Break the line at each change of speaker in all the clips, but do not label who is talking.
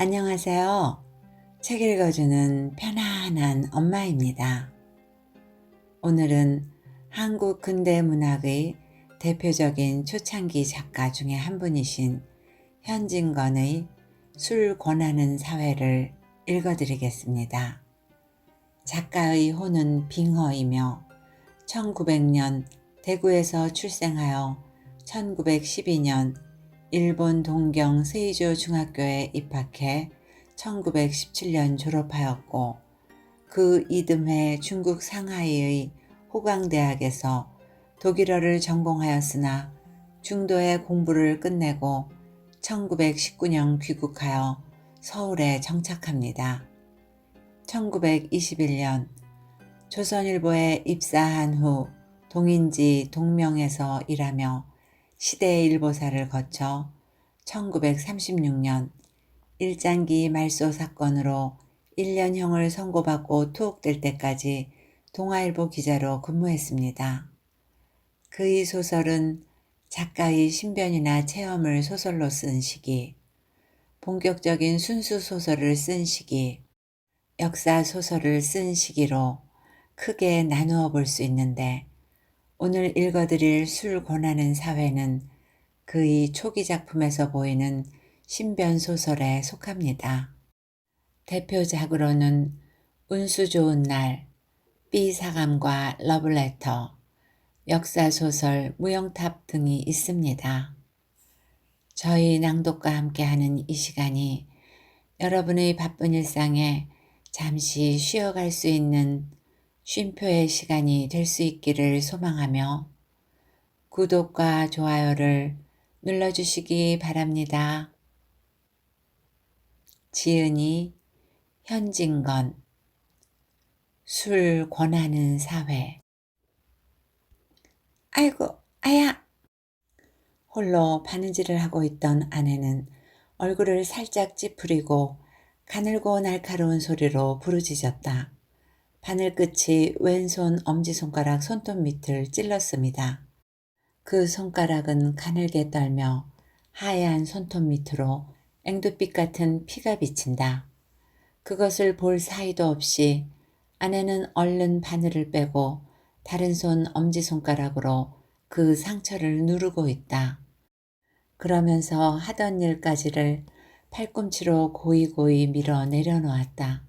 안녕하세요. 책 읽어주는 편안한 엄마입니다. 오늘은 한국 근대 문학의 대표적인 초창기 작가 중에 한 분이신 현진건의 술 권하는 사회를 읽어드리겠습니다. 작가의 호는 빙허이며 1900년 대구에서 출생하여 1912년 일본 동경 세이조 중학교에 입학해 1917년 졸업하였고 그 이듬해 중국 상하이의 호광대학에서 독일어를 전공하였으나 중도의 공부를 끝내고 1919년 귀국하여 서울에 정착합니다. 1921년 조선일보에 입사한 후 동인지 동명에서 일하며 시대일보사를 거쳐 1936년 일장기 말소 사건으로 1년형을 선고받고 투옥될 때까지 동아일보 기자로 근무했습니다. 그의 소설은 작가의 신변이나 체험을 소설로 쓴 시기, 본격적인 순수 소설을 쓴 시기, 역사 소설을 쓴 시기로 크게 나누어 볼 수 있는데 오늘 읽어드릴 술 권하는 사회는 그의 초기 작품에서 보이는 신변 소설에 속합니다. 대표작으로는 운수 좋은 날, B사감과 러브레터, 역사소설 무영탑 등이 있습니다. 저희 낭독과 함께하는 이 시간이 여러분의 바쁜 일상에 잠시 쉬어갈 수 있는 쉼표의 시간이 될 수 있기를 소망하며 구독과 좋아요를 눌러주시기 바랍니다. 지은이 현진건 술 권하는 사회. 아이고 아야! 홀로 바느질을 하고 있던 아내는 얼굴을 살짝 찌푸리고 가늘고 날카로운 소리로 부르짖었다. 바늘 끝이 왼손 엄지손가락 손톱 밑을 찔렀습니다. 그 손가락은 가늘게 떨며 하얀 손톱 밑으로 앵두빛 같은 피가 비친다. 그것을 볼 사이도 없이 아내는 얼른 바늘을 빼고 다른 손 엄지손가락으로 그 상처를 누르고 있다. 그러면서 하던 일까지를 팔꿈치로 고이고이 밀어 내려놓았다.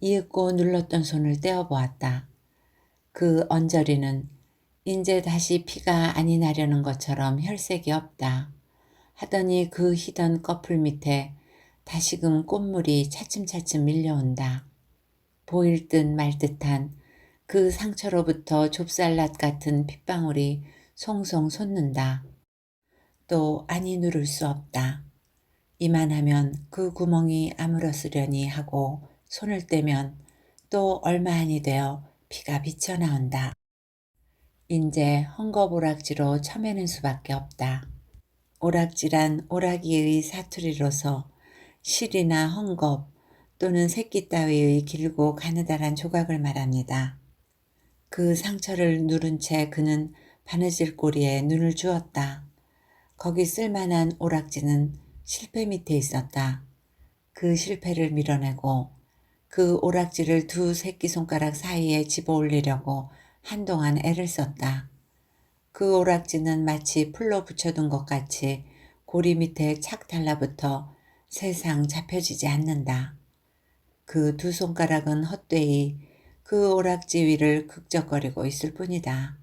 이윽고 눌렀던 손을 떼어보았다. 그 언저리는 인제 다시 피가 안이 나려는 것처럼 혈색이 없다. 하더니 그 희던 꺼풀 밑에 다시금 꽃물이 차츰차츰 밀려온다. 보일 듯 말 듯한 그 상처로부터 좁쌀낫 같은 핏방울이 송송 솟는다. 또 안이 누를 수 없다. 이만하면 그 구멍이 아물었으려니 하고 손을 떼면 또 얼마 안이 되어 피가 비쳐나온다. 인제 헝겊오락지로 쳐매는 수밖에 없다. 오락지란 오라기의 사투리로서 실이나 헝겊 또는 새끼 따위의 길고 가느다란 조각을 말합니다. 그 상처를 누른 채 그는 바느질 고리에 눈을 주었다. 거기 쓸만한 오락지는 실패 밑에 있었다. 그 실패를 밀어내고 그 오락지를 두 새끼손가락 사이에 집어 올리려고 한동안 애를 썼다. 그 오락지는 마치 풀로 붙여둔 것 같이 고리 밑에 착 달라붙어 세상 잡혀지지 않는다. 그 두 손가락은 헛되이 그 오락지 위를 극적거리고 있을 뿐이다.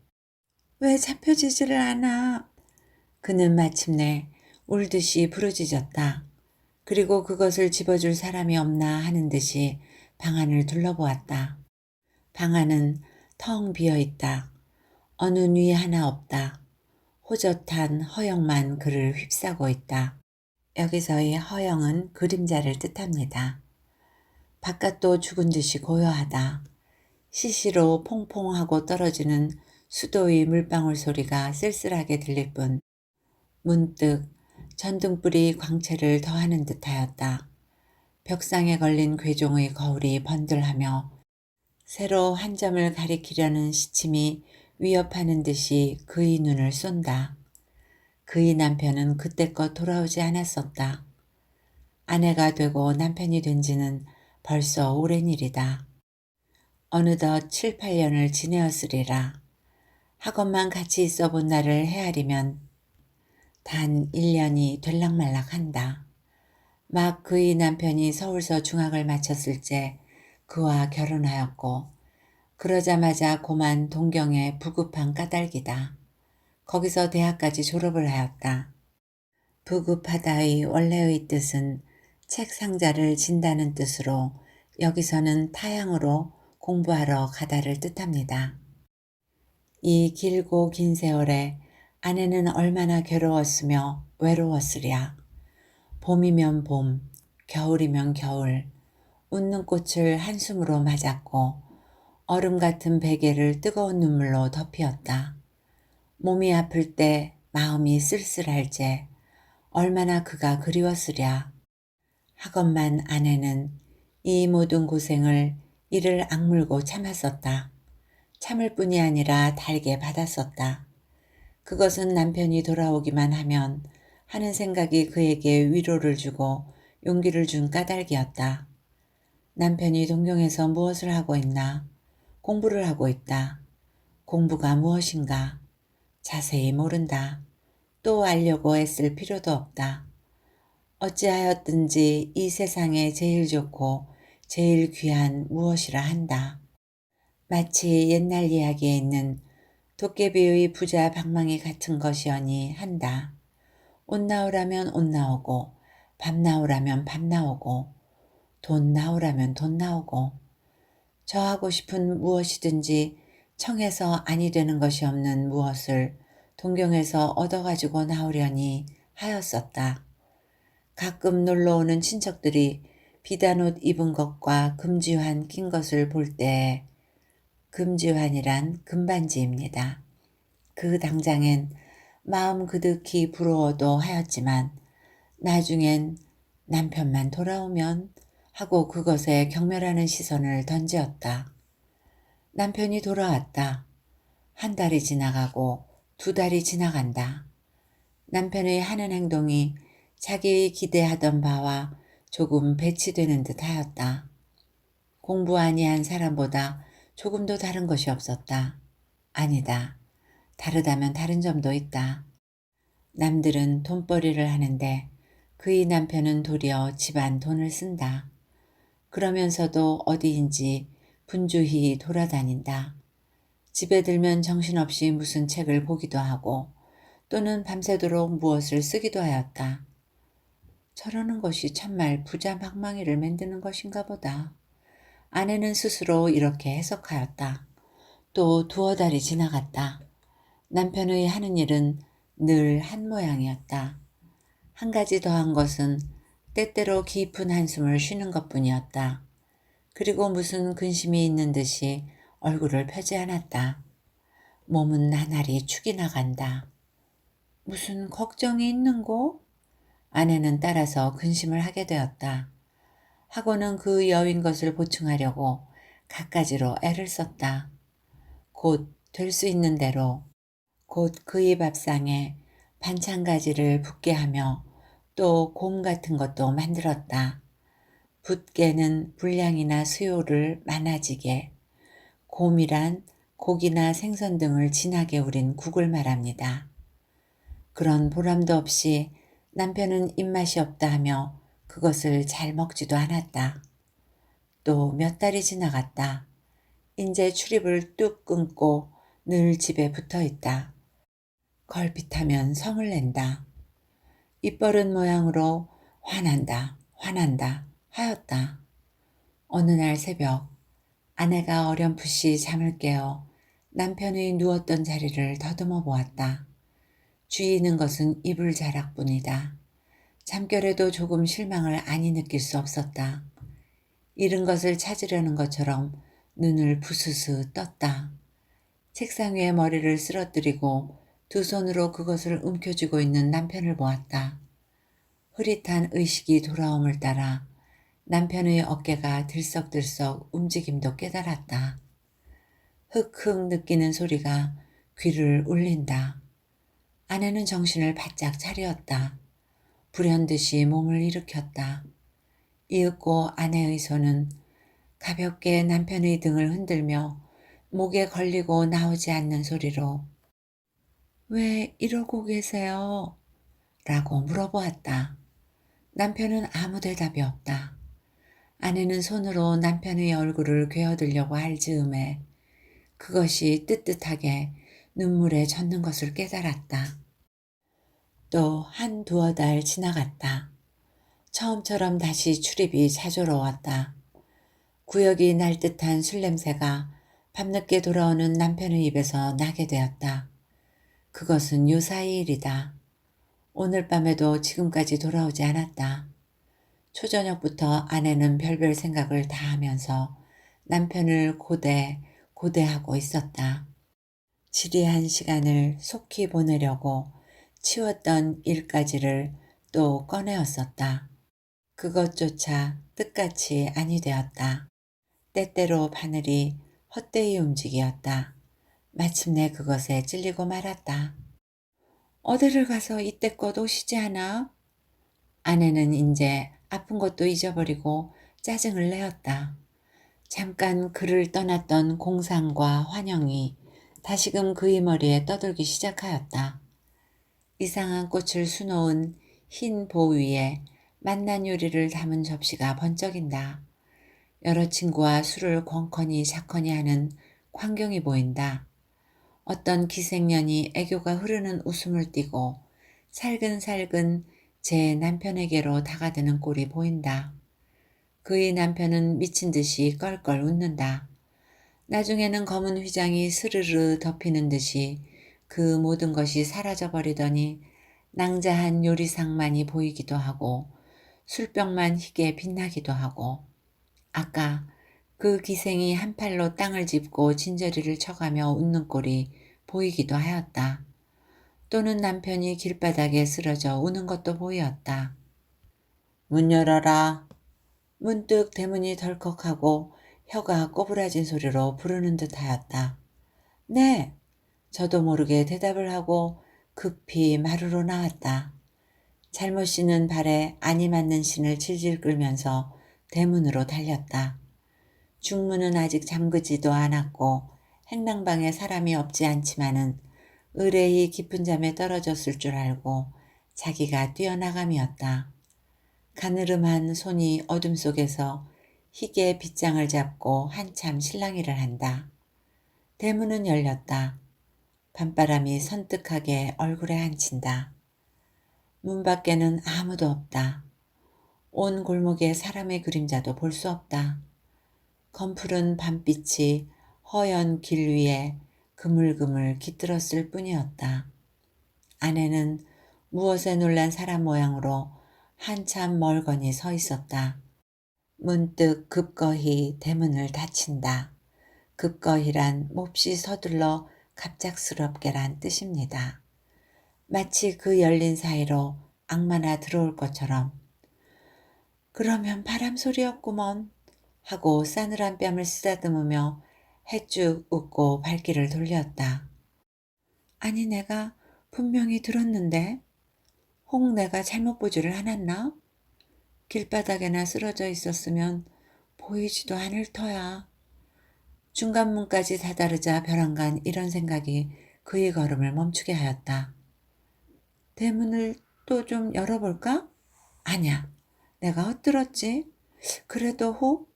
왜 잡혀지지를 않아? 그는 마침내 울듯이 부르짖었다. 그리고 그것을 집어줄 사람이 없나 하는 듯이 방 안을 둘러보았다. 방 안은 텅 비어있다. 어느 뉘 하나 없다. 호젓한 허영만 그를 휩싸고 있다. 여기서의 허영은 그림자를 뜻합니다. 바깥도 죽은 듯이 고요하다. 시시로 퐁퐁하고 떨어지는 수도의 물방울 소리가 쓸쓸하게 들릴 뿐 문득 전등불이 광채를 더하는 듯하였다. 벽상에 걸린 괴종의 거울이 번들하며 새로 한 점을 가리키려는 시침이 위협하는 듯이 그의 눈을 쏜다. 그의 남편은 그때껏 돌아오지 않았었다. 아내가 되고 남편이 된 지는 벌써 오랜 일이다. 어느덧 7, 8년을 지내었으리라. 학원만 같이 있어 본 나를 헤아리면 단 1년이 될락말락한다. 막 그의 남편이 서울서 중학을 마쳤을 때 그와 결혼하였고 그러자마자 고만 동경에 부급한 까닭이다. 거기서 대학까지 졸업을 하였다. 부급하다의 원래의 뜻은 책 상자를 진다는 뜻으로 여기서는 타향으로 공부하러 가다를 뜻합니다. 이 길고 긴 세월에 아내는 얼마나 괴로웠으며 외로웠으랴. 봄이면 봄, 겨울이면 겨울, 웃는 꽃을 한숨으로 맞았고 얼음 같은 베개를 뜨거운 눈물로 덮이었다. 몸이 아플 때 마음이 쓸쓸할 때 얼마나 그가 그리웠으랴. 하건만 아내는 이 모든 고생을 이를 악물고 참았었다. 참을 뿐이 아니라 달게 받았었다. 그것은 남편이 돌아오기만 하면 하는 생각이 그에게 위로를 주고 용기를 준 까닭이었다. 남편이 동경에서 무엇을 하고 있나? 공부를 하고 있다. 공부가 무엇인가? 자세히 모른다. 또 알려고 애쓸 필요도 없다. 어찌하였든지 이 세상에 제일 좋고 제일 귀한 무엇이라 한다. 마치 옛날 이야기에 있는 도깨비의 부자 방망이 같은 것이오니 한다. 옷 나오라면 옷 나오고 밥 나오라면 밥 나오고 돈 나오라면 돈 나오고 저 하고 싶은 무엇이든지 청해서 아니 되는 것이 없는 무엇을 동경에서 얻어가지고 나오려니 하였었다. 가끔 놀러오는 친척들이 비단옷 입은 것과 금지환 낀 것을 볼 때 금지환이란 금반지입니다. 그 당장엔 마음 그득히 부러워도 하였지만 나중엔 남편만 돌아오면 하고 그것에 경멸하는 시선을 던지었다. 남편이 돌아왔다. 한 달이 지나가고 2달이 지나간다. 남편의 하는 행동이 자기 기대하던 바와 조금 배치되는 듯 하였다. 공부 아니한 사람보다 조금도 다른 것이 없었다. 아니다. 다르다면 다른 점도 있다. 남들은 돈벌이를 하는데 그의 남편은 도리어 집안 돈을 쓴다. 그러면서도 어디인지 분주히 돌아다닌다. 집에 들면 정신없이 무슨 책을 보기도 하고 또는 밤새도록 무엇을 쓰기도 하였다. 저러는 것이 참말 부자 방망이를 만드는 것인가 보다. 아내는 스스로 이렇게 해석하였다. 또 2달이 지나갔다. 남편의 하는 일은 늘 한 모양이었다. 한 가지 더한 것은 때때로 깊은 한숨을 쉬는 것뿐이었다. 그리고 무슨 근심이 있는 듯이 얼굴을 펴지 않았다. 몸은 나날이 축이 나간다. 무슨 걱정이 있는고? 아내는 따라서 근심을 하게 되었다. 하고는 그 여윈 것을 보충하려고 갖가지로 애를 썼다. 곧 될 수 있는 대로 곧 그의 밥상에 반찬가지를 붓게 하며 또 곰 같은 것도 만들었다. 붓게는 분량이나 수요를 많아지게, 곰이란 고기나 생선 등을 진하게 우린 국을 말합니다. 그런 보람도 없이 남편은 입맛이 없다 하며 그것을 잘 먹지도 않았다. 또 몇 달이 지나갔다. 인제 출입을 뚝 끊고 늘 집에 붙어 있다. 걸핏하면 성을 낸다. 입버릇 모양으로 화난다, 화난다 하였다. 어느 날 새벽 아내가 어렴풋이 잠을 깨어 남편의 누웠던 자리를 더듬어 보았다. 쥐이는 것은 이불 자락뿐이다. 잠결에도 조금 실망을 아니 느낄 수 없었다. 잃은 것을 찾으려는 것처럼 눈을 부스스 떴다. 책상 위에 머리를 쓰러뜨리고 2 손으로 그것을 움켜쥐고 있는 남편을 보았다. 흐릿한 의식이 돌아옴을 따라 남편의 어깨가 들썩들썩 움직임도 깨달았다. 흑흑 느끼는 소리가 귀를 울린다. 아내는 정신을 바짝 차렸다. 불현듯이 몸을 일으켰다. 이윽고 아내의 손은 가볍게 남편의 등을 흔들며 목에 걸리고 나오지 않는 소리로 "왜 이러고 계세요?" 라고 물어보았다. 남편은 아무 대답이 없다. 아내는 손으로 남편의 얼굴을 괴어들려고 할 즈음에 그것이 뜨뜻하게 눈물에 젖는 것을 깨달았다. 또 한 두어 달 지나갔다. 처음처럼 다시 출입이 자조로웠다. 구역이 날 듯한 술 냄새가 밤늦게 돌아오는 남편의 입에서 나게 되었다. 그것은 요사이 일이다. 오늘 밤에도 지금까지 돌아오지 않았다. 초저녁부터 아내는 별별 생각을 다 하면서 남편을 고대하고 있었다. 지리한 시간을 속히 보내려고 치웠던 일가지를 또 꺼내었었다. 그것조차 뜻같이 아니 되었다. 때때로 바늘이 헛되이 움직이었다. 마침내 그것에 찔리고 말았다. 어디를 가서 이때껏 오시지 않아? 아내는 이제 아픈 것도 잊어버리고 짜증을 내었다. 잠깐 그를 떠났던 공상과 환영이 다시금 그의 머리에 떠돌기 시작하였다. 이상한 꽃을 수놓은 흰 보 위에 맛난 요리를 담은 접시가 번쩍인다. 여러 친구와 술을 권커니 자커니 하는 광경이 보인다. 어떤 기생년이 애교가 흐르는 웃음을 띠고 살근살근 제 남편에게로 다가드는 꼴이 보인다. 그의 남편은 미친 듯이 껄껄 웃는다. 나중에는 검은 휘장이 스르르 덮이는 듯이 그 모든 것이 사라져 버리더니 낭자한 요리상만이 보이기도 하고 술병만 희게 빛나기도 하고 아까 그 기생이 한 팔로 땅을 짚고 진저리를 쳐가며 웃는 꼴이 보이기도 하였다. 또는 남편이 길바닥에 쓰러져 우는 것도 보였다. 문 열어라. 문득 대문이 덜컥하고 혀가 꼬부라진 소리로 부르는 듯 하였다. 네. 저도 모르게 대답을 하고 급히 마루로 나왔다. 잘못 신은 발에 안이 맞는 신을 질질 끌면서 대문으로 달렸다. 중문은 아직 잠그지도 않았고 행랑방에 사람이 없지 않지만은 의뢰히 깊은 잠에 떨어졌을 줄 알고 자기가 뛰어나감이었다. 가느름한 손이 어둠 속에서 희게 빗장을 잡고 한참 실랑이를 한다. 대문은 열렸다. 밤바람이 선뜩하게 얼굴에 한친다. 문 밖에는 아무도 없다. 온 골목에 사람의 그림자도 볼 수 없다. 검푸른 밤빛이 허연 길 위에 그물그물 깃들었을 뿐이었다. 아내는 무엇에 놀란 사람 모양으로 한참 멀거니 서 있었다. 문득 급거히 대문을 닫힌다. 급거히란 몹시 서둘러 갑작스럽게란 뜻입니다. 마치 그 열린 사이로 악마나 들어올 것처럼 그러면 바람 소리였구먼 하고 싸늘한 뺨을 쓰다듬으며 해쭉 웃고 발길을 돌렸다. 아니 내가 분명히 들었는데 혹 내가 잘못 보지를 않았나? 길바닥에나 쓰러져 있었으면 보이지도 않을 터야. 중간문까지 다다르자 벼랑간 이런 생각이 그의 걸음을 멈추게 하였다. 대문을 또 좀 열어볼까? 아냐, 내가 헛들었지. 그래도 혹?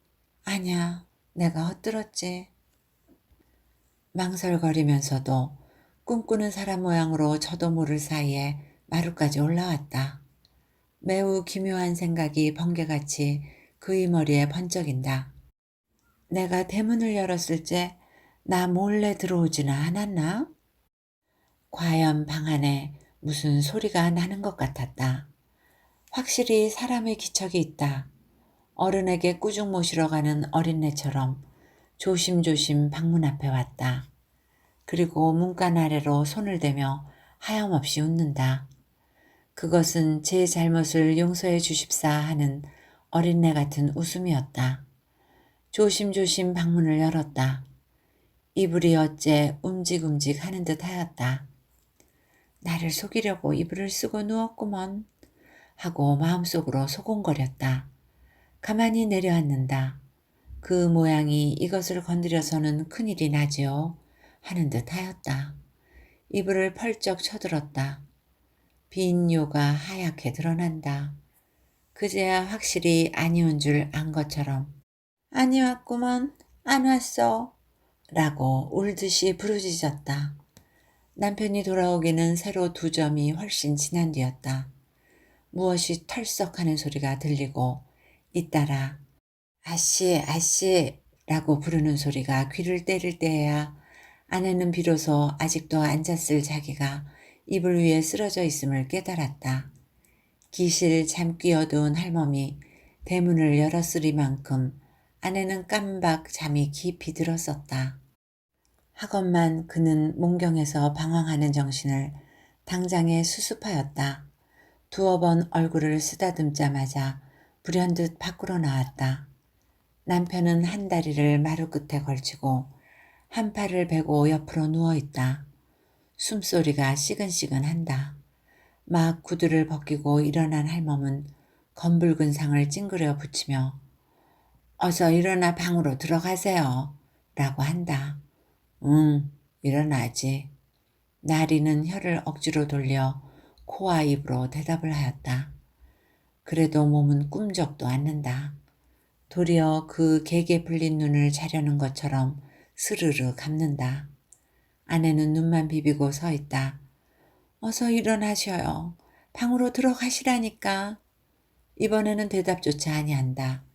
아냐, 내가 헛들었지. 망설거리면서도 꿈꾸는 사람 모양으로 저도 모를 사이에 마루까지 올라왔다. 매우 기묘한 생각이 번개같이 그의 머리에 번쩍인다. 내가 대문을 열었을 때 나 몰래 들어오지는 않았나? 과연 방 안에 무슨 소리가 나는 것 같았다. 확실히 사람의 기척이 있다. 어른에게 꾸중 모시러 가는 어린애처럼 조심조심 방문 앞에 왔다. 그리고 문간 아래로 손을 대며 하염없이 웃는다. 그것은 제 잘못을 용서해 주십사 하는 어린애 같은 웃음이었다. 조심조심 방문을 열었다. 이불이 어째 움직움직 하는 듯 하였다. 나를 속이려고 이불을 쓰고 누웠구먼 하고 마음속으로 소곤거렸다. 가만히 내려앉는다. 그 모양이 이것을 건드려서는 큰일이 나지요. 하는 듯 하였다. 이불을 펄쩍 쳐들었다. 빈 뇨가 하얗게 드러난다. 그제야 확실히 아니온 줄 안 것처럼 아니 왔구먼 안 왔어 라고 울듯이 부르짖었다. 남편이 돌아오기는 새로 2점이 훨씬 지난 뒤였다. 무엇이 털썩하는 소리가 들리고 잇따라 아씨 아씨 라고 부르는 소리가 귀를 때릴 때에야 아내는 비로소 아직도 앉았을 자기가 이불 위에 쓰러져 있음을 깨달았다. 기실 잠귀 어두운 할멈이 대문을 열었으리만큼 아내는 깜박 잠이 깊이 들었었다. 하건만 그는 몽경에서 방황하는 정신을 당장에 수습하였다. 2번 얼굴을 쓰다듬자마자 불현듯 밖으로 나왔다. 남편은 한 다리를 마루 끝에 걸치고 한 팔을 베고 옆으로 누워있다. 숨소리가 시근시근한다. 막 구두를 벗기고 일어난 할멈은 검붉은 상을 찡그려 붙이며 어서 일어나 방으로 들어가세요 라고 한다. 응, 일어나지. 나리는 혀를 억지로 돌려 코와 입으로 대답을 하였다. 그래도 몸은 꿈쩍도 않는다. 도리어 그 개게 풀린 눈을 자려는 것처럼 스르르 감는다. 아내는 눈만 비비고 서 있다. 어서 일어나셔요. 방으로 들어가시라니까. 이번에는 대답조차 아니한다.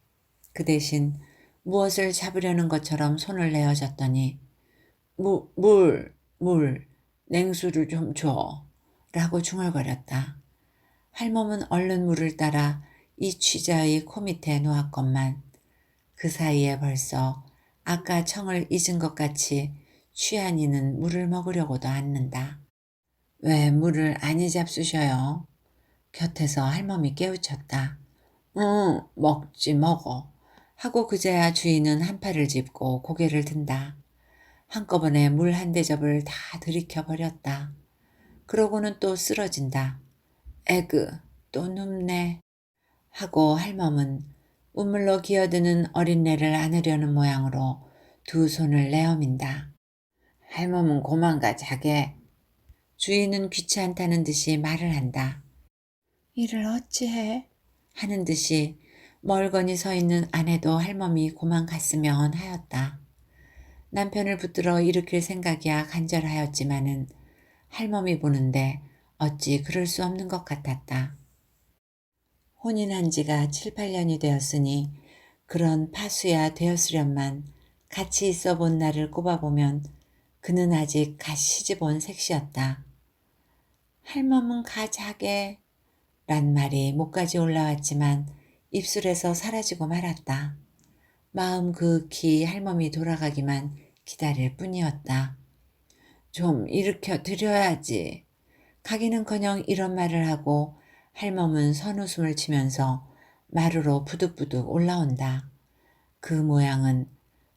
그 대신 무엇을 잡으려는 것처럼 손을 내어줬더니 물, 냉수를 좀 줘. 라고 중얼거렸다. 할멈은 얼른 물을 따라 이 취자의 코 밑에 놓았건만 그 사이에 벌써 아까 청을 잊은 것 같이 취한 이는 물을 먹으려고도 않는다. 왜 물을 아니 잡수셔요? 곁에서 할멈이 깨우쳤다. 응, 먹지 먹어. 하고 그제야 주인은 한 팔을 짚고 고개를 든다. 한꺼번에 물 한 대접을 다 들이켜 버렸다. 그러고는 또 쓰러진다. 에그, 또 눕네. 하고 할멈은 우물로 기어드는 어린애를 안으려는 모양으로 2 손을 내어민다. 할멈은 고만가 자게. 주인은 귀찮다는 듯이 말을 한다. 일을 어찌해? 하는 듯이 멀거니 서 있는 아내도 할멈이 고만 갔으면 하였다. 남편을 붙들어 일으킬 생각이야 간절하였지만은 할멈이 보는데 어찌 그럴 수 없는 것 같았다. 혼인한 지가 7, 8년이 되었으니 그런 파수야 되었으련만 같이 있어 본 날을 꼽아보면 그는 아직 갓 시집 온 색시였다. 할멈은 가 자게 란 말이 목까지 올라왔지만 입술에서 사라지고 말았다. 마음 극히 할멈이 돌아가기만 기다릴 뿐이었다. 좀 일으켜 드려야지. 가기는커녕 이런 말을 하고 할멈은 선웃음을 치면서 마루로 부득부득 올라온다. 그 모양은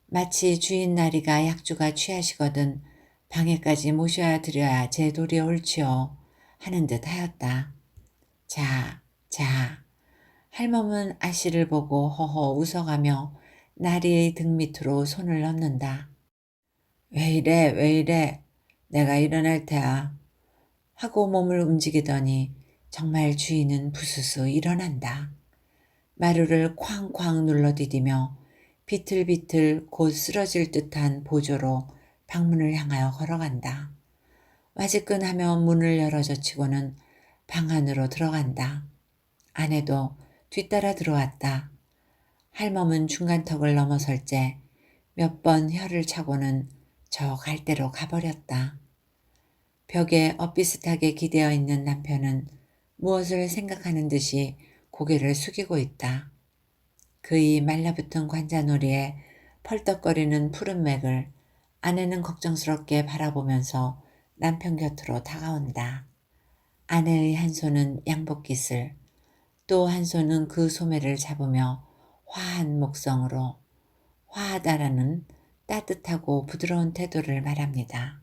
마치 주인 나리가 약주가 취하시거든 방에까지 모셔야 드려야 제 도리 옳지요 하는 듯 하였다. 자, 자. 할멈은 아씨를 보고 허허 웃어가며 나리의 등 밑으로 손을 넣는다. 왜 이래 왜 이래 내가 일어날 테야. 하고 몸을 움직이더니 정말 주인은 부스스 일어난다. 마루를 쾅쾅 눌러디디며 비틀비틀 곧 쓰러질 듯한 보조로 방문을 향하여 걸어간다. 와지끈하며 문을 열어젖히고는 방 안으로 들어간다. 아내도 뒤따라 들어왔다. 할멈은 중간턱을 넘어설 때 몇 번 혀를 차고는 저 갈대로 가버렸다. 벽에 엇비슷하게 기대어 있는 남편은 무엇을 생각하는 듯이 고개를 숙이고 있다. 그의 말라붙은 관자놀이에 펄떡거리는 푸른 맥을 아내는 걱정스럽게 바라보면서 남편 곁으로 다가온다. 아내의 한 손은 양복깃을, 또 한 손은 그 소매를 잡으며 화한 목성으로 화하다라는 따뜻하고 부드러운 태도를 말합니다.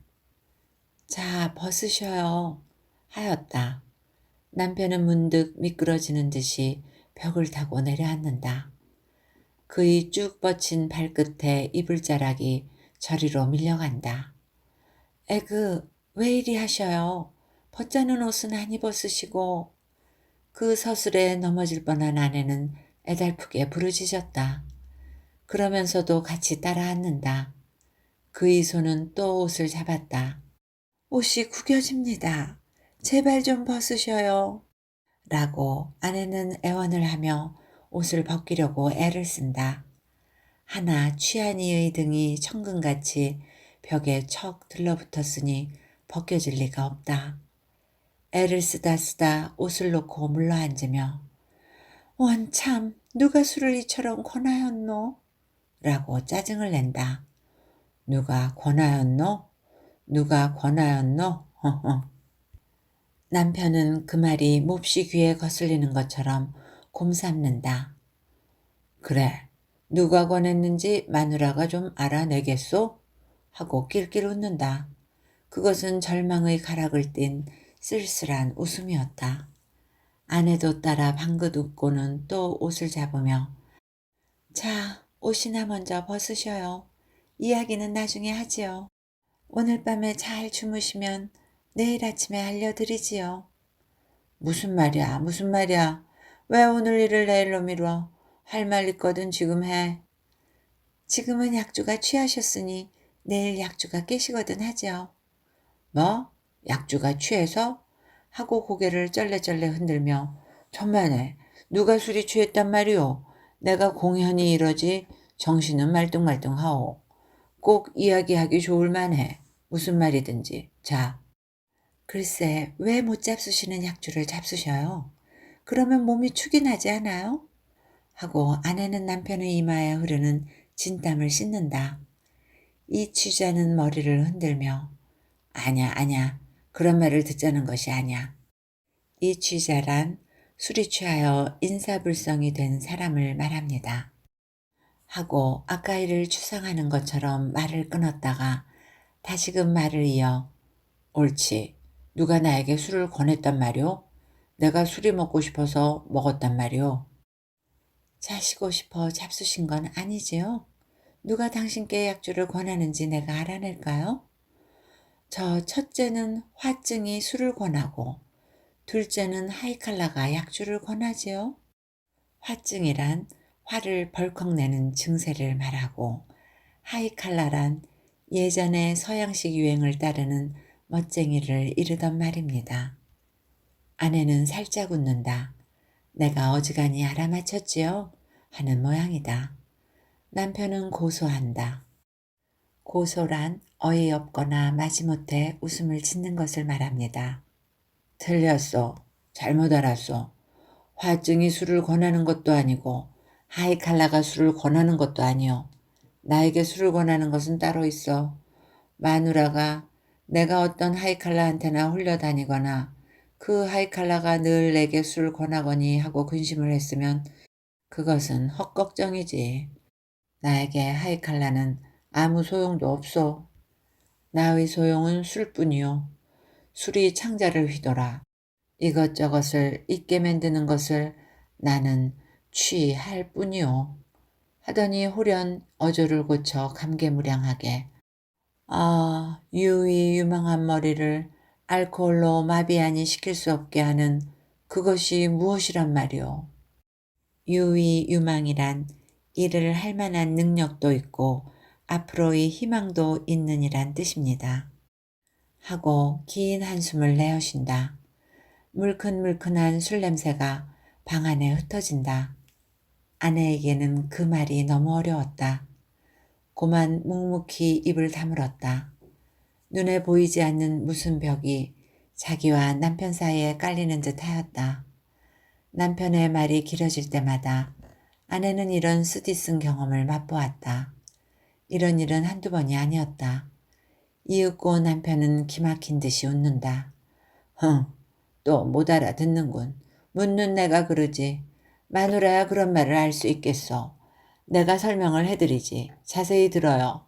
자, 벗으셔요. 하였다. 남편은 문득 미끄러지는 듯이 벽을 타고 내려앉는다. 그의 쭉 뻗친 발끝에 이불자락이 저리로 밀려간다. 에그, 왜 이리 하셔요? 벗자는 옷은 안 입었으시고. 그 서술에 넘어질 뻔한 아내는 애달프게 부르짖었다. 그러면서도 같이 따라 앉는다. 그의 손은 또 옷을 잡았다. 옷이 구겨집니다. 제발 좀 벗으셔요. 라고 아내는 애원을 하며 옷을 벗기려고 애를 쓴다. 하나 취한 이의 등이 천근같이 벽에 척 들러붙었으니 벗겨질 리가 없다. 애를 쓰다 옷을 놓고 물러앉으며 원참 누가 술을 이처럼 권하였노? 라고 짜증을 낸다. 누가 권하였노? 누가 권하였노? 허허. 남편은 그 말이 몹시 귀에 거슬리는 것처럼 곰삼는다. 그래, 누가 권했는지 마누라가 좀 알아내겠소? 하고 낄낄 웃는다. 그것은 절망의 가락을 띤 쓸쓸한 웃음이었다. 아내도 따라 방긋 웃고는 또 옷을 잡으며 자, 옷이나 먼저 벗으셔요. 이야기는 나중에 하지요. 오늘 밤에 잘 주무시면 내일 아침에 알려드리지요. 무슨 말이야, 무슨 말이야. 왜 오늘 일을 내일로 미뤄? 할 말 있거든 지금 해. 지금은 약주가 취하셨으니 내일 약주가 깨시거든 하지요. 뭐? 약주가 취해서? 하고 고개를 쩔레쩔레 흔들며 천만에 누가 술이 취했단 말이오. 내가 공연히 이러지 정신은 말똥말똥하오. 꼭 이야기하기 좋을 만해. 무슨 말이든지. 자. 글쎄 왜 못 잡수시는 약주를 잡수셔요? 그러면 몸이 축이 나지 않아요? 하고 아내는 남편의 이마에 흐르는 진땀을 씻는다. 이 취자는 머리를 흔들며 아냐 그런 말을 듣자는 것이 아냐. 이 취자란 술이 취하여 인사불성이 된 사람을 말합니다. 하고 아까 이를 추상하는 것처럼 말을 끊었다가 다시금 말을 이어 옳지. 누가 나에게 술을 권했단 말이오? 내가 술이 먹고 싶어서 먹었단 말이오. 자시고 싶어 잡수신 건 아니지요? 누가 당신께 약주를 권하는지 내가 알아낼까요? 저 첫째는 화증이 술을 권하고 둘째는 하이칼라가 약주를 권하지요. 화증이란 화를 벌컥 내는 증세를 말하고 하이칼라란 예전의 서양식 유행을 따르는 멋쟁이를 이르던 말입니다. 아내는 살짝 웃는다. 내가 어지간히 알아맞혔지요? 하는 모양이다. 남편은 고소한다. 고소란 어이없거나 마지못해 웃음을 짓는 것을 말합니다. 틀렸어. 잘못 알았어. 화증이 술을 권하는 것도 아니고 하이칼라가 술을 권하는 것도 아니오. 나에게 술을 권하는 것은 따로 있어. 마누라가 내가 어떤 하이칼라한테나 홀려다니거나 그 하이칼라가 늘 내게 술을 권하거니 하고 근심을 했으면 그것은 헛걱정이지. 나에게 하이칼라는 아무 소용도 없어. 나의 소용은 술뿐이요. 술이 창자를 휘돌아 이것저것을 잊게 만드는 것을 나는 취할 뿐이요. 하더니 홀연 어조를 고쳐 감개무량하게 유망한 머리를 알코올로 마비아니 시킬 수 없게 하는 그것이 무엇이란 말이오. 유망이란 일을 할 만한 능력도 있고 앞으로의 희망도 있는 이란 뜻입니다. 하고 긴 한숨을 내어쉰다. 물큰물큰한 술 냄새가 방 안에 흩어진다. 아내에게는 그 말이 너무 어려웠다. 고만 묵묵히 입을 다물었다. 눈에 보이지 않는 무슨 벽이 자기와 남편 사이에 깔리는 듯 하였다. 남편의 말이 길어질 때마다 아내는 이런 쓰디쓴 경험을 맛보았다. 이런 일은 한두 번이 아니었다. 이윽고 남편은 기막힌 듯이 웃는다. 또 못 알아듣는군. 묻는 내가 그러지. 마누라야 그런 말을 알 수 있겠어. 내가 설명을 해드리지. 자세히 들어요.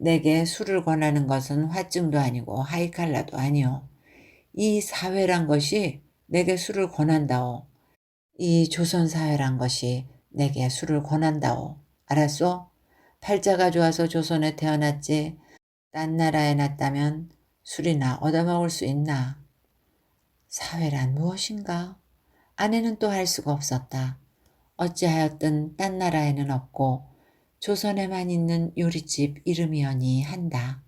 내게 술을 권하는 것은 화증도 아니고 하이칼라도 아니오. 이 사회란 것이 내게 술을 권한다오. 이 조선사회란 것이 내게 술을 권한다오. 알았소? 팔자가 좋아서 조선에 태어났지 딴 나라에 났다면 술이나 얻어먹을 수 있나. 사회란 무엇인가? 아내는 또 할 수가 없었다. 어찌하였든 딴 나라에는 없고 조선에만 있는 요리집 이름이여니 한다.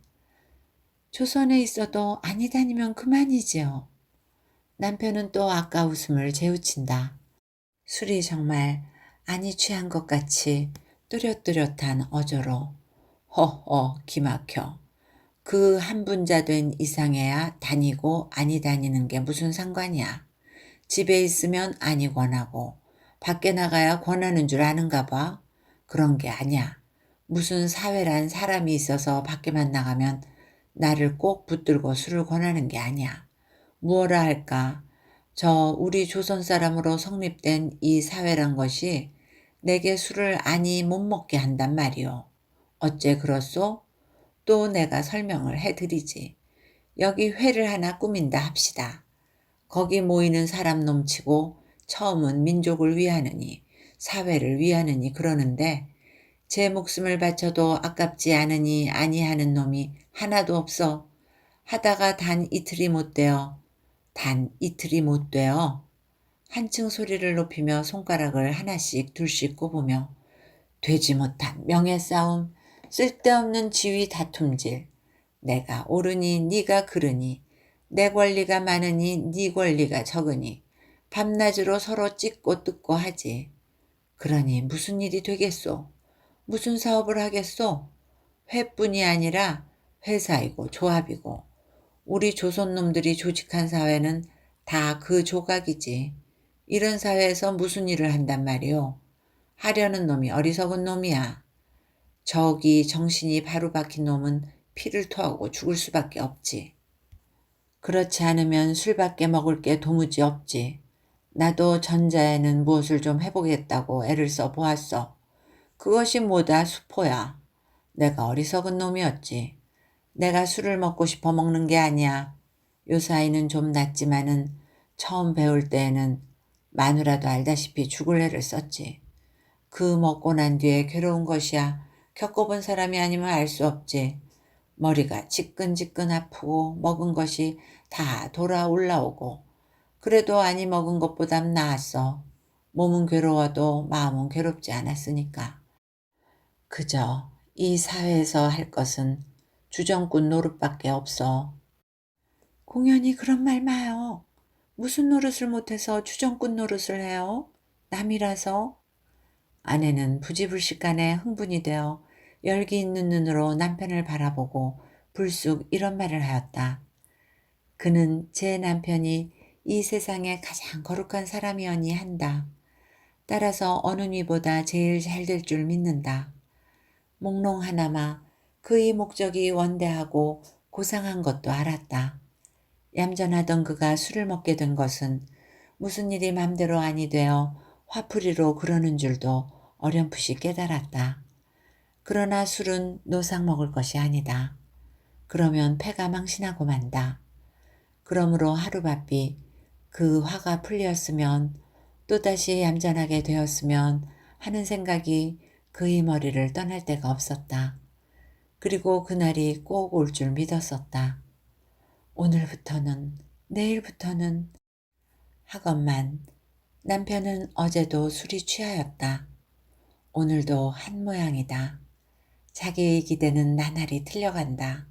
조선에 있어도 아니다니면 그만이지요. 남편은 또 아까 웃음을 재우친다. 술이 정말 아니 취한 것 같이 또렷또렷한 어조로 허허 기막혀. 그 한 분자 된 이상해야 다니고 아니 다니는 게 무슨 상관이야. 집에 있으면 아니 권하고 밖에 나가야 권하는 줄 아는가 봐. 그런 게 아니야. 무슨 사회란 사람이 있어서 밖에만 나가면 나를 꼭 붙들고 술을 권하는 게 아니야. 무엇라 할까? 저 우리 조선 사람으로 성립된 이 사회란 것이 내게 술을 아니 못 먹게 한단 말이오. 어째 그렇소? 또 내가 설명을 해드리지. 여기 회를 하나 꾸민다 합시다. 거기 모이는 사람 넘치고 처음은 민족을 위하느니 사회를 위하느니 그러는데 제 목숨을 바쳐도 아깝지 않으니 아니하는 놈이 하나도 없어. 하다가 단 이틀이 못 되어 단 이틀이 못 되어 한층 소리를 높이며 손가락을 하나씩 둘씩 꼽으며 되지 못한 명예싸움, 쓸데없는 지위 다툼질, 내가 옳으니 네가 그르니 내 권리가 많으니 네 권리가 적으니 밤낮으로 서로 찢고 뜯고 하지. 그러니 무슨 일이 되겠소? 무슨 사업을 하겠소? 회뿐이 아니라 회사이고 조합이고 우리 조선놈들이 조직한 사회는 다 그 조각이지. 이런 사회에서 무슨 일을 한단 말이오. 하려는 놈이 어리석은 놈이야. 저기 정신이 바로 박힌 놈은 피를 토하고 죽을 수밖에 없지. 그렇지 않으면 술밖에 먹을 게 도무지 없지. 나도 전자에는 무엇을 좀 해보겠다고 애를 써보았어. 그것이 뭐다 수포야. 내가 어리석은 놈이었지. 내가 술을 먹고 싶어 먹는 게 아니야. 요사이는 좀 낫지만은 처음 배울 때에는 마누라도 알다시피 죽을 애를 썼지. 그 먹고 난 뒤에 괴로운 것이야. 겪어본 사람이 아니면 알 수 없지. 머리가 지끈지끈 아프고 먹은 것이 다 돌아 올라오고 그래도 아니 먹은 것보단 나았어. 몸은 괴로워도 마음은 괴롭지 않았으니까. 그저 이 사회에서 할 것은 주정꾼 노릇밖에 없어. 공연히 그런 말 마요. 무슨 노릇을 못해서 주정꾼 노릇을 해요? 남이라서? 아내는 부지불식간에 흥분이 되어 열기 있는 눈으로 남편을 바라보고 불쑥 이런 말을 하였다. 그는 제 남편이 이 세상에 가장 거룩한 사람이었니 한다. 따라서 어느 이보다 제일 잘 될 줄 믿는다. 몽롱 하나마 그의 목적이 원대하고 고상한 것도 알았다. 얌전하던 그가 술을 먹게 된 것은 무슨 일이 맘대로 아니 되어 화풀이로 그러는 줄도 어렴풋이 깨달았다. 그러나 술은 노상 먹을 것이 아니다. 그러면 패가 망신하고 만다. 그러므로 하루바삐 그 화가 풀렸으면 또다시 얌전하게 되었으면 하는 생각이 그의 머리를 떠날 데가 없었다. 그리고 그날이 꼭 올 줄 믿었었다. 오늘부터는 내일부터는 하건만 남편은 어제도 술이 취하였다. 오늘도 한 모양이다. 자기의 기대는 나날이 틀려간다.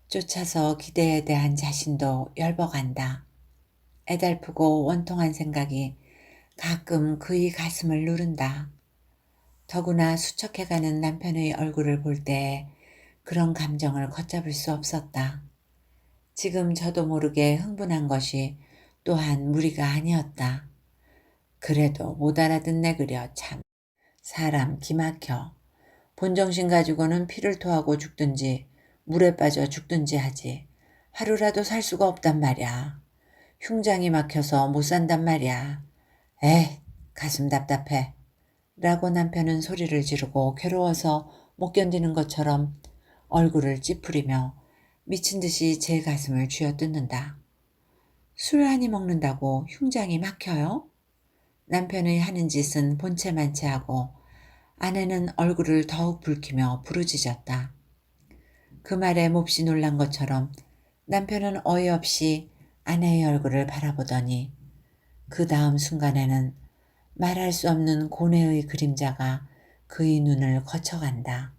쫓아서 기대에 대한 자신도 열버간다. 애달프고 원통한 생각이 가끔 그의 가슴을 누른다. 더구나 수척해가는 남편의 얼굴을 볼 때 그런 감정을 걷잡을 수 없었다. 지금 저도 모르게 흥분한 것이 또한 무리가 아니었다. 그래도 못 알아듣네 그려 참. 사람 기막혀. 본정신 가지고는 피를 토하고 죽든지 물에 빠져 죽든지 하지. 하루라도 살 수가 없단 말이야. 흉장이 막혀서 못 산단 말이야. 에이, 가슴 답답해. 라고 남편은 소리를 지르고 괴로워서 못 견디는 것처럼 얼굴을 찌푸리며 미친 듯이 제 가슴을 쥐어뜯는다. 술 한이 먹는다고 흉장이 막혀요? 남편의 하는 짓은 본체만치 하고 아내는 얼굴을 더욱 붉히며 부르짖었다. 그 말에 몹시 놀란 것처럼 남편은 어이없이 아내의 얼굴을 바라보더니 그 다음 순간에는 말할 수 없는 고뇌의 그림자가 그의 눈을 거쳐간다.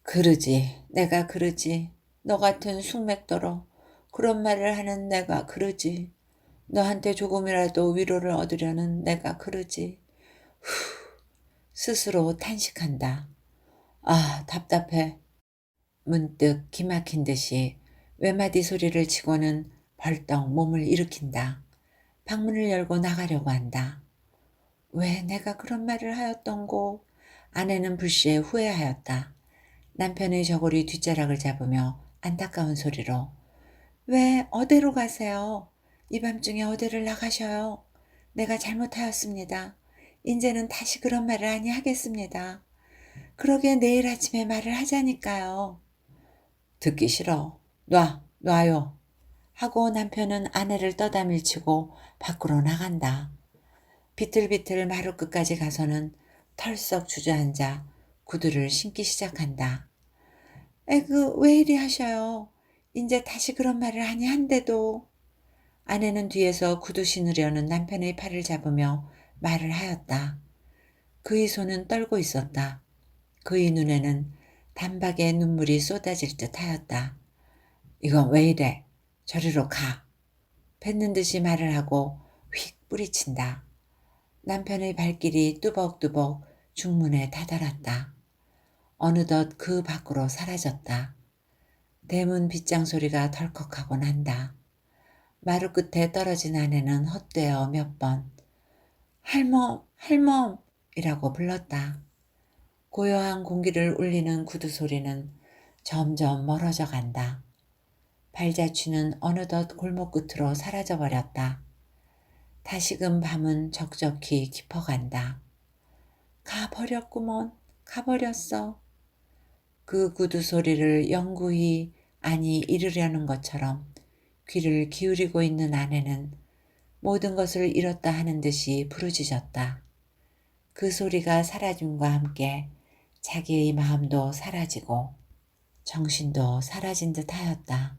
그러지, 내가 그러지. 너 같은 숙맥더러 그런 말을 하는 내가 그러지. 너한테 조금이라도 위로를 얻으려는 내가 그러지. 스스로 탄식한다. 아, 답답해. 문득 기막힌 듯이 외마디 소리를 치고는 벌떡 몸을 일으킨다. 방문을 열고 나가려고 한다. 왜 내가 그런 말을 하였던고? 아내는 불시에 후회하였다. 남편의 저고리 뒷자락을 잡으며 안타까운 소리로 왜 어디로 가세요? 이 밤중에 어디를 나가셔요? 내가 잘못하였습니다. 이제는 다시 그런 말을 아니 하겠습니다. 그러게 내일 아침에 말을 하자니까요. 듣기 싫어. 놔요. 하고 남편은 아내를 떠다밀치고 밖으로 나간다. 비틀비틀 마루 끝까지 가서는 털썩 주저앉아 구두를 신기 시작한다. 에그 왜 이리 하셔요. 이제 다시 그런 말을 하니 한데도. 아내는 뒤에서 구두 신으려는 남편의 팔을 잡으며 말을 하였다. 그의 손은 떨고 있었다. 그의 눈에는 단박에 눈물이 쏟아질 듯 하였다. 이건 왜 이래? 저리로 가. 뱉는 듯이 말을 하고 휙 뿌리친다. 남편의 발길이 뚜벅뚜벅 중문에 다다랐다. 어느덧 그 밖으로 사라졌다. 대문 빗장 소리가 덜컥하고 난다. 마루 끝에 떨어진 아내는 헛되어 몇 번 할멈 이라고 불렀다. 고요한 공기를 울리는 구두 소리는 점점 멀어져 간다. 발자취는 어느덧 골목 끝으로 사라져 버렸다. 다시금 밤은 적적히 깊어간다. 가버렸구먼. 가버렸어. 그 구두 소리를 영구히 아니 이르려는 것처럼 귀를 기울이고 있는 아내는 모든 것을 잃었다 하는 듯이 부르짖었다. 그 소리가 사라짐과 함께 자기의 마음도 사라지고 정신도 사라진 듯 하였다.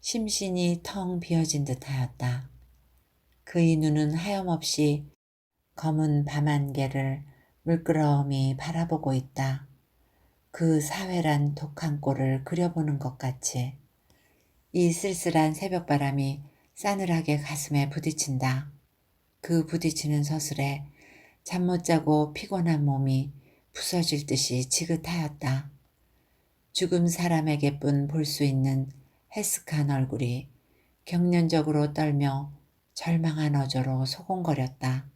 심신이 텅 비어진 듯 하였다. 그의 눈은 하염없이 검은 밤안개를 물끄러미 바라보고 있다. 그 사회란 독한 꼴을 그려보는 것 같이 이 쓸쓸한 새벽바람이 싸늘하게 가슴에 부딪힌다. 그 부딪히는 서슬에 잠 못 자고 피곤한 몸이 부서질 듯이 지긋하였다. 죽은 사람에게뿐 볼 수 있는 해쓱한 얼굴이 경련적으로 떨며 절망한 어조로 소곤거렸다.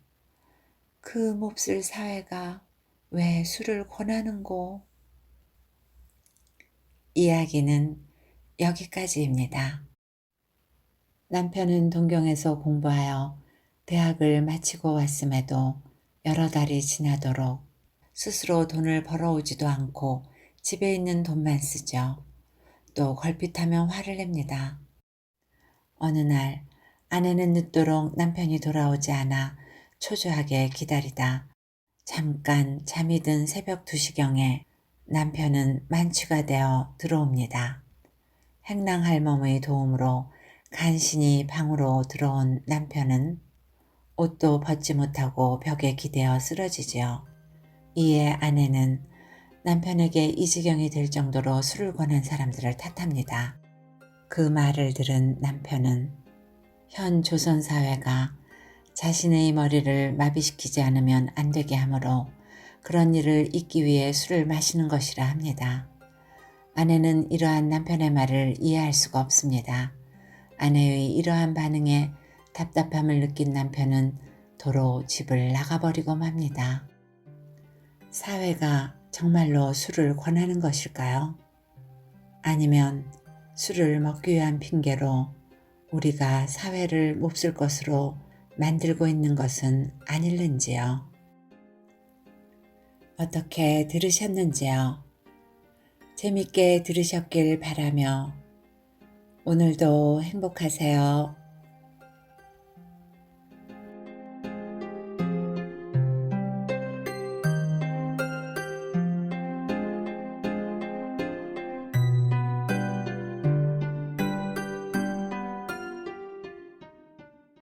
그 몹쓸 사회가 왜 술을 권하는고? 이야기는 여기까지입니다. 남편은 동경에서 공부하여 대학을 마치고 왔음에도 여러 달이 지나도록 스스로 돈을 벌어오지도 않고 집에 있는 돈만 쓰죠. 또 걸핏하면 화를 냅니다. 어느 날 아내는 늦도록 남편이 돌아오지 않아 초조하게 기다리다 잠깐 잠이 든 새벽 2시경에 남편은 만취가 되어 들어옵니다. 행랑할멈의 도움으로 간신히 방으로 들어온 남편은 옷도 벗지 못하고 벽에 기대어 쓰러지지요. 이에 아내는 남편에게 이 지경이 될 정도로 술을 권한 사람들을 탓합니다. 그 말을 들은 남편은 현 조선사회가 자신의 머리를 마비시키지 않으면 안 되게 하므로 그런 일을 잊기 위해 술을 마시는 것이라 합니다. 아내는 이러한 남편의 말을 이해할 수가 없습니다. 아내의 이러한 반응에 답답함을 느낀 남편은 도로 집을 나가버리고 맙니다. 사회가 정말로 술을 권하는 것일까요? 아니면 술을 먹기 위한 핑계로 우리가 사회를 몹쓸 것으로 만들고 있는 것은 아닐는지요? 어떻게 들으셨는지요? 재밌게 들으셨길 바라며 오늘도 행복하세요.